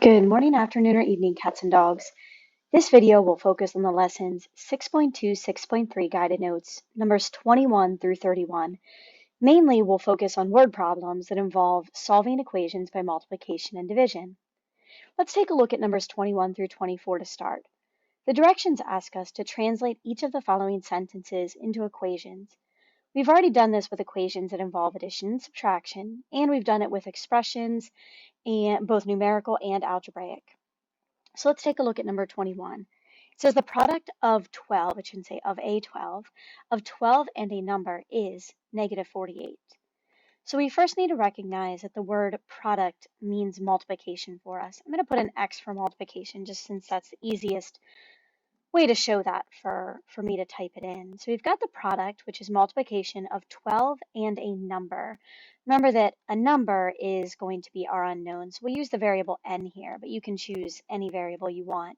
Good morning, afternoon, or evening, cats and dogs. This video will focus on the lessons 6.2, 6.3 guided notes, numbers 21 through 31. Mainly, we'll focus on word problems that involve solving equations by multiplication and division. Let's take a look at numbers 21 through 24 to start. The directions ask us to translate each of the following sentences into equations. We've already done this with equations that involve addition and subtraction, and we've done it with expressions, and both numerical and algebraic. So let's take a look at number 21. It says the product of 12, it shouldn't say of a 12, of 12 and a number is negative 48. So we first need to recognize that the word product means multiplication for us. I'm going to put an X for multiplication just since that's the easiest way to show that for me to type it in. So we've got the product, which is multiplication of 12 and a number. Remember that a number is going to be our unknown. So we'll use the variable n here, but you can choose any variable you want.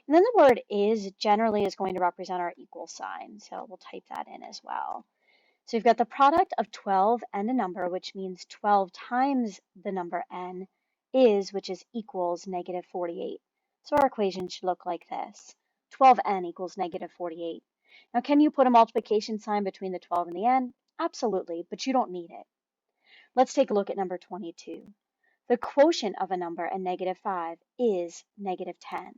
And then the word is generally is going to represent our equal sign. So we'll type that in as well. So we've got the product of 12 and a number, which means 12 times the number n is, which is equals negative 48. So our equation should look like this. 12n equals negative 48. Now, can you put a multiplication sign between the 12 and the n? Absolutely, but you don't need it. Let's take a look at number 22. The quotient of a number and negative 5 is negative 10.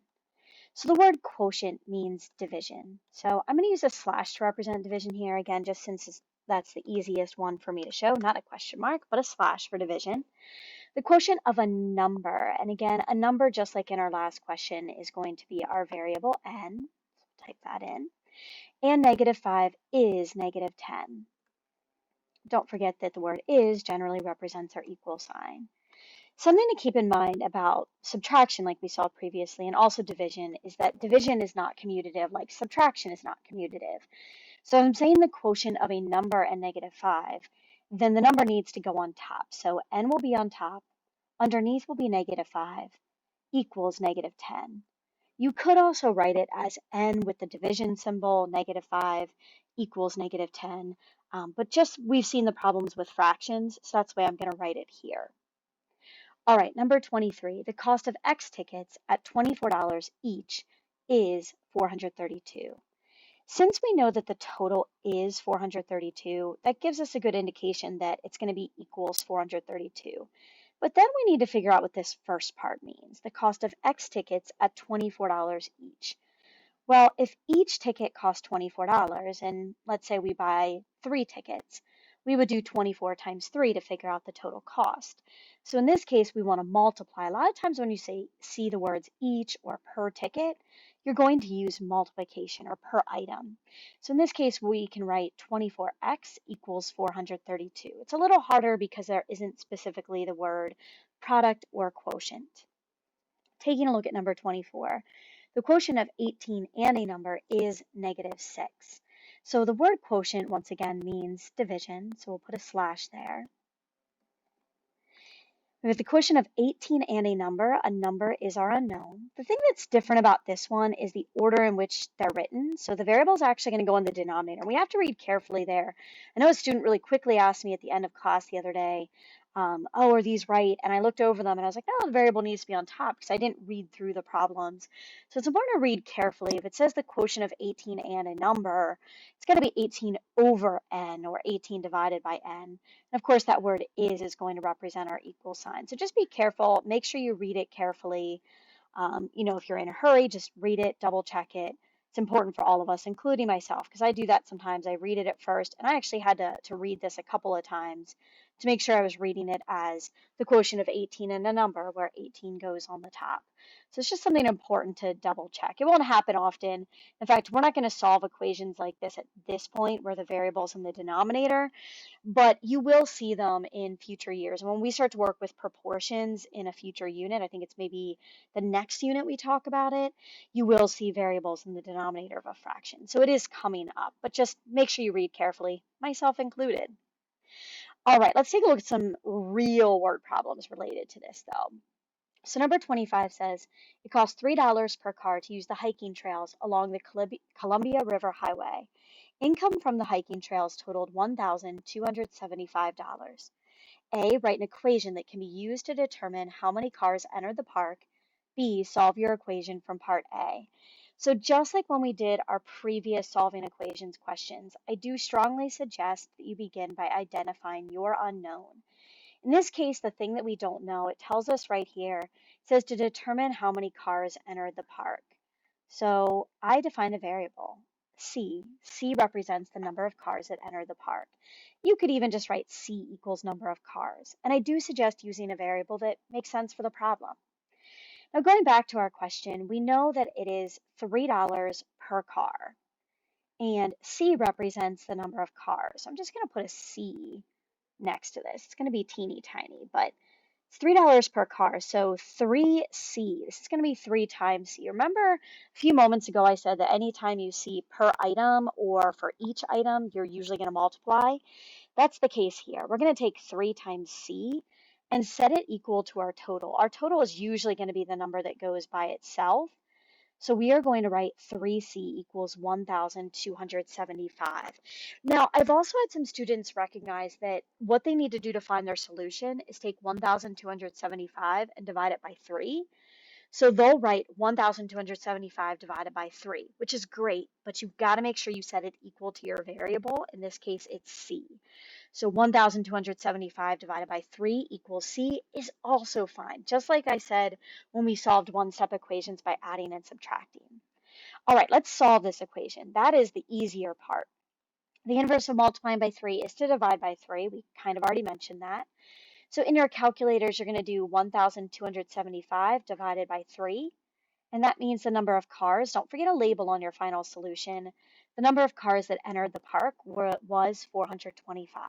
So the word quotient means division. So I'm going to use a slash to represent division here, again, just since that's the easiest one for me to show, not a question mark, but a slash for division. The quotient of a number, and again, a number, just like in our last question, is going to be our variable n. So type that in. And negative 5 is negative 10. Don't forget that the word is generally represents our equal sign. Something to keep in mind about subtraction, like we saw previously, and also division, is that division is not commutative, like subtraction is not commutative. So if I'm saying the quotient of a number and negative 5, then the number needs to go on top. So n will be on top, underneath will be negative 5, equals negative 10. You could also write it as n with the division symbol, negative 5 equals negative 10. But just we've seen the problems with fractions, so that's why I'm going to write it here. All right, number 23, the cost of X tickets at $24 each is 432. Since we know that the total is 432, that gives us a good indication that it's going to be equals 432. But then we need to figure out what this first part means, the cost of X tickets at $24 each. Well, if each ticket costs $24, and let's say we buy 3 tickets, we would do 24 times 3 to figure out the total cost. So in this case, we want to multiply. A lot of times when you see the words each or per ticket, you're going to use multiplication or per item. So in this case, we can write 24x equals 432. It's a little harder because there isn't specifically the word product or quotient. Taking a look at number 24, the quotient of 18 and a number is negative 6. So the word quotient, once again, means division, so we'll put a slash there. With the quotient of 18 and a number is our unknown. The thing that's different about this one is the order in which they're written. So the variable is actually going to go in the denominator. We have to read carefully there. I know a student really quickly asked me at the end of class the other day, oh, are these right? And I looked over them and I was like, oh, the variable needs to be on top because I didn't read through the problems. So it's important to read carefully. If it says the quotient of 18 and a number, it's going to be 18 over n or 18 divided by n. And of course, that word is going to represent our equal sign. So just be careful. Make sure you read it carefully. If you're in a hurry, just read it, double check it. It's important for all of us, including myself, because I do that sometimes. I read it at first, and I actually had to read this a couple of times to make sure I was reading it as the quotient of 18 and a number where 18 goes on the top. So it's just something important to double check. It won't happen often. In fact, we're not going to solve equations like this at this point where the variable's in the denominator, but you will see them in future years. When we start to work with proportions in a future unit, I think it's maybe the next unit we talk about it, you will see variables in the denominator of a fraction. So it is coming up, but just make sure you read carefully, myself included. All right, let's take a look at some real word problems related to this though. So number 25 says, it costs $3 per car to use the hiking trails along the Columbia River Highway. Income from the hiking trails totaled $1,275. A, write an equation that can be used to determine how many cars enter the park. B, solve your equation from part A. So just like when we did our previous solving equations questions, I do strongly suggest that you begin by identifying your unknown. In this case, the thing that we don't know, it tells us right here, it says to determine how many cars enter the park. So I define a variable, C. C represents the number of cars that enter the park. You could even just write C equals number of cars. And I do suggest using a variable that makes sense for the problem. Now going back to our question, we know that it is $3 per car. And C represents the number of cars. So I'm just going to put a C next to this. It's going to be teeny tiny, but it's $3 per car. So 3C, this is going to be 3 times C. Remember a few moments ago I said that anytime you see per item or for each item, you're usually going to multiply. That's the case here. We're going to take 3 times C and set it equal to our total. Our total is usually going to be the number that goes by itself. So we are going to write 3C equals 1,275. Now, I've also had some students recognize that what they need to do to find their solution is take 1,275 and divide it by 3. So they'll write 1,275 divided by 3, which is great, but you've got to make sure you set it equal to your variable. In this case, it's C. So 1,275 divided by 3 equals C is also fine, just like I said when we solved one-step equations by adding and subtracting. All right, let's solve this equation. That is the easier part. The inverse of multiplying by 3 is to divide by 3. We kind of already mentioned that. So in your calculators, you're going to do 1,275 divided by 3. And that means the number of cars. Don't forget a label on your final solution. The number of cars that entered the park was 425.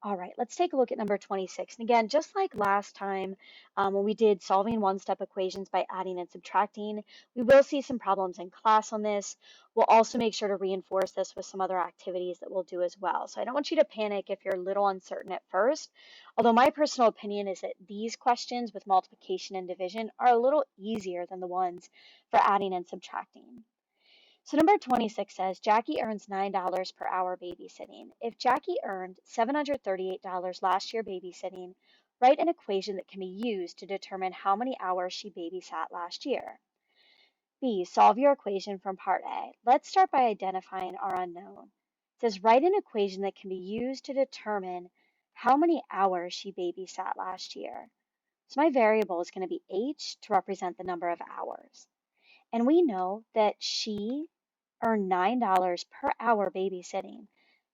All right, let's take a look at number 26. And again, just like last time when we did solving one-step equations by adding and subtracting, we will see some problems in class on this. We'll also make sure to reinforce this with some other activities that we'll do as well. So I don't want you to panic if you're a little uncertain at first, although my personal opinion is that these questions with multiplication and division are a little easier than the ones for adding and subtracting. So number 26 says Jackie earns $9 per hour babysitting. If Jackie earned $738 last year babysitting, write an equation that can be used to determine how many hours she babysat last year. B, solve your equation from part A. Let's start by identifying our unknown. It says write an equation that can be used to determine how many hours she babysat last year. So my variable is going to be H to represent the number of hours. And we know that she earn $9 per hour babysitting.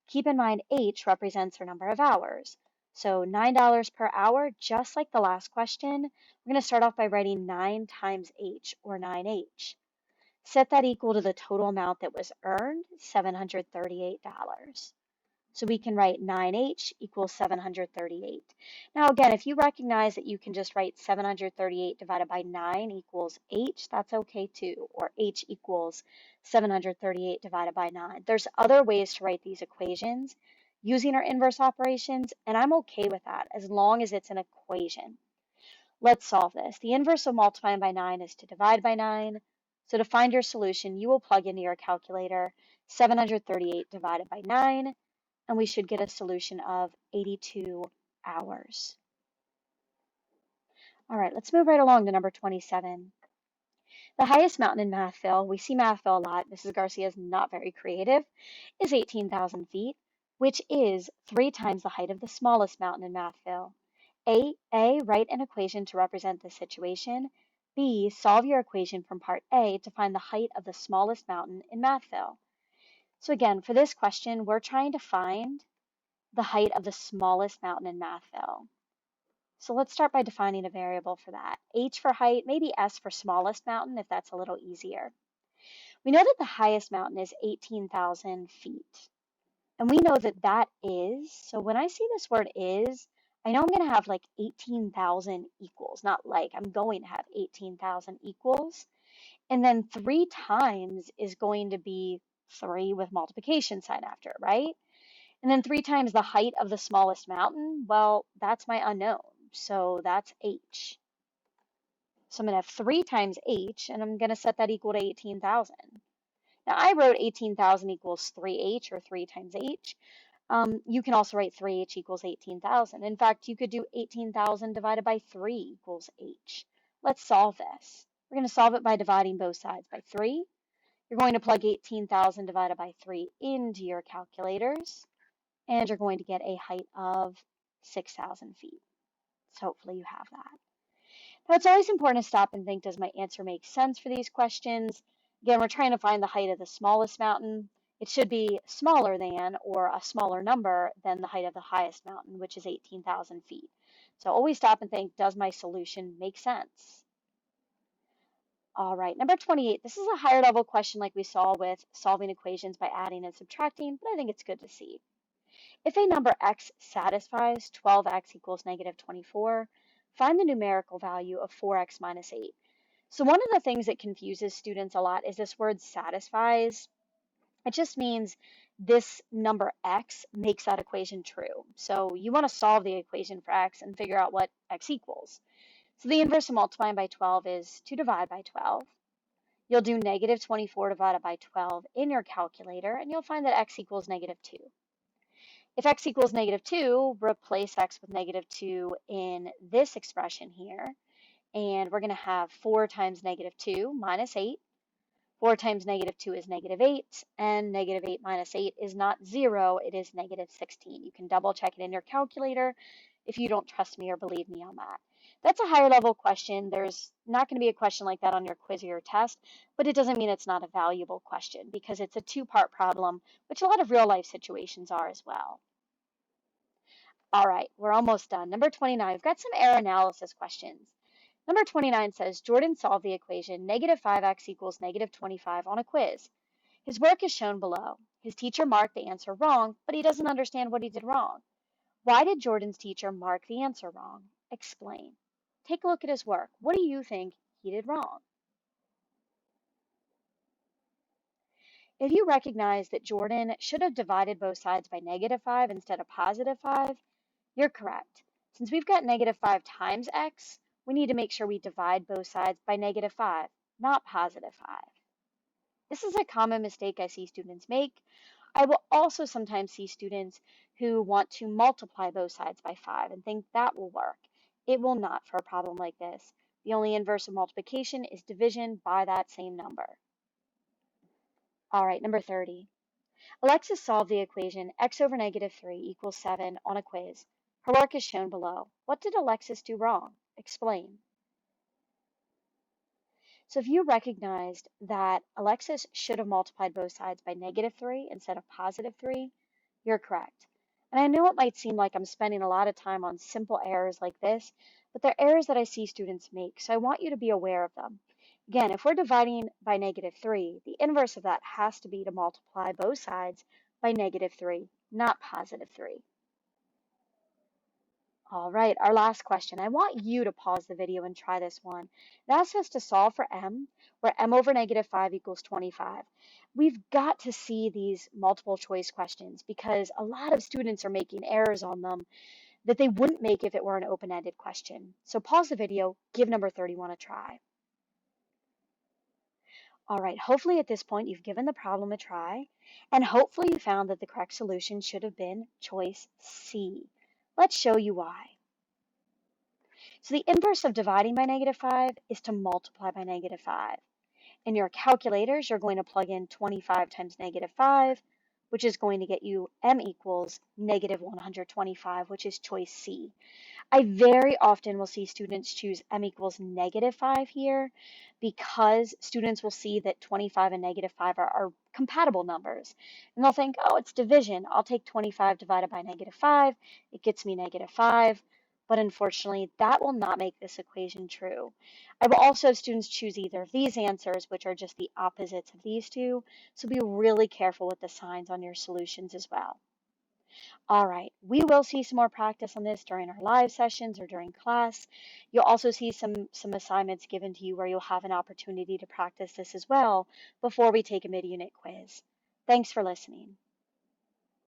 Keep in mind H represents her number of hours. So $9 per hour, just like the last question, we're going to start off by writing 9 times H, or 9H. Set that equal to the total amount that was earned, $738. So we can write 9H equals 738. Now again, if you recognize that you can just write 738 divided by 9 equals H, that's okay too, or H equals 738 divided by 9. There's other ways to write these equations using our inverse operations, and I'm okay with that as long as it's an equation. Let's solve this. The inverse of multiplying by 9 is to divide by 9. So to find your solution, you will plug into your calculator 738 divided by 9, and we should get a solution of 82 hours. All right, let's move right along to number 27. The highest mountain in Mathville, we see Mathville a lot, Mrs. Garcia is not very creative, is 18,000 feet, which is 3 times the height of the smallest mountain in Mathville. A, write an equation to represent this situation. B, solve your equation from part A to find the height of the smallest mountain in Mathville. So again, for this question, we're trying to find the height of the smallest mountain in Mathville. So let's start by defining a variable for that. H for height, maybe S for smallest mountain if that's a little easier. We know that the highest mountain is 18,000 feet. And we know that that is, so when I see this word is, I know I'm going to have like 18,000 equals, not like, I'm going to have 18,000 equals. And then 3 times is going to be 3 with multiplication sign after it, right? And then 3 times the height of the smallest mountain, well, that's my unknown. So that's H. So I'm going to have 3 times H, and I'm going to set that equal to 18,000. Now I wrote 18,000 equals 3H, or 3 times H, You can also write 3h equals 18,000. In fact, you could do 18,000 divided by 3 equals h. Let's solve this. We're going to solve it by dividing both sides by 3. You're going to plug 18,000 divided by 3 into your calculators, and you're going to get a height of 6,000 feet. So hopefully you have that. Now, it's always important to stop and think, does my answer make sense for these questions? Again, we're trying to find the height of the smallest mountain. It should be smaller than or a smaller number than the height of the highest mountain, which is 18,000 feet. So always stop and think, does my solution make sense? All right, number 28. This is a higher level question like we saw with solving equations by adding and subtracting, but I think it's good to see. If a number x satisfies 12x equals negative 24, find the numerical value of 4x minus 8. So one of the things that confuses students a lot is this word satisfies. It just means this number x makes that equation true. So you want to solve the equation for x and figure out what x equals. So the inverse of multiplying by 12 is to divide by 12. You'll do negative 24 divided by 12 in your calculator, and you'll find that x equals negative 2. If x equals negative 2, replace x with negative 2 in this expression here. And we're going to have 4 times negative 2 minus 8. 4 times negative 2 is negative 8, and negative 8 minus 8 is not 0, it is negative 16. You can double check it in your calculator if you don't trust me or believe me on that. That's a higher level question. There's not going to be a question like that on your quiz or your test, but it doesn't mean it's not a valuable question because it's a two-part problem, which a lot of real life situations are as well. All right, we're almost done. Number 29, we've got some error analysis questions. Number 29 says, Jordan solved the equation negative 5x equals negative 25 on a quiz. His work is shown below. His teacher marked the answer wrong, but he doesn't understand what he did wrong. Why did Jordan's teacher mark the answer wrong? Explain. Take a look at his work. What do you think he did wrong? If you recognize that Jordan should have divided both sides by negative 5 instead of positive 5, you're correct. Since we've got negative 5 times x, we need to make sure we divide both sides by negative 5, not positive 5. This is a common mistake I see students make. I will also sometimes see students who want to multiply both sides by 5 and think that will work. It will not for a problem like this. The only inverse of multiplication is division by that same number. All right, number 30. Alexis solved the equation x over negative 3 equals 7 on a quiz. Her work is shown below. What did Alexis do wrong? Explain. So if you recognized that Alexis should have multiplied both sides by negative 3 instead of positive 3, you're correct. And I know it might seem like I'm spending a lot of time on simple errors like this, but they're errors that I see students make, so I want you to be aware of them. Again, if we're dividing by negative 3, the inverse of that has to be to multiply both sides by negative 3, not positive 3. All right, our last question. I want you to pause the video and try this one. It asks us to solve for m, where m over negative 5 equals 25. We've got to see these multiple choice questions because a lot of students are making errors on them that they wouldn't make if it were an open-ended question. So pause the video, give number 31 a try. All right, hopefully at this point you've given the problem a try, and hopefully you found that the correct solution should have been choice C. Let's show you why. So the inverse of dividing by negative 5 is to multiply by negative 5. In your calculators, you're going to plug in 25 times negative 5, which is going to get you m equals negative 125, which is choice C. I very often will see students choose m equals negative 5 here because students will see that 25 and negative 5 are compatible numbers. And they'll think, oh, it's division. I'll take 25 divided by negative 5. It gets me negative 5. But unfortunately, that will not make this equation true. I will also have students choose either of these answers, which are just the opposites of these two. So be really careful with the signs on your solutions as well. All right, we will see some more practice on this during our live sessions or during class. You'll also see some assignments given to you where you'll have an opportunity to practice this as well before we take a mid-unit quiz. Thanks for listening.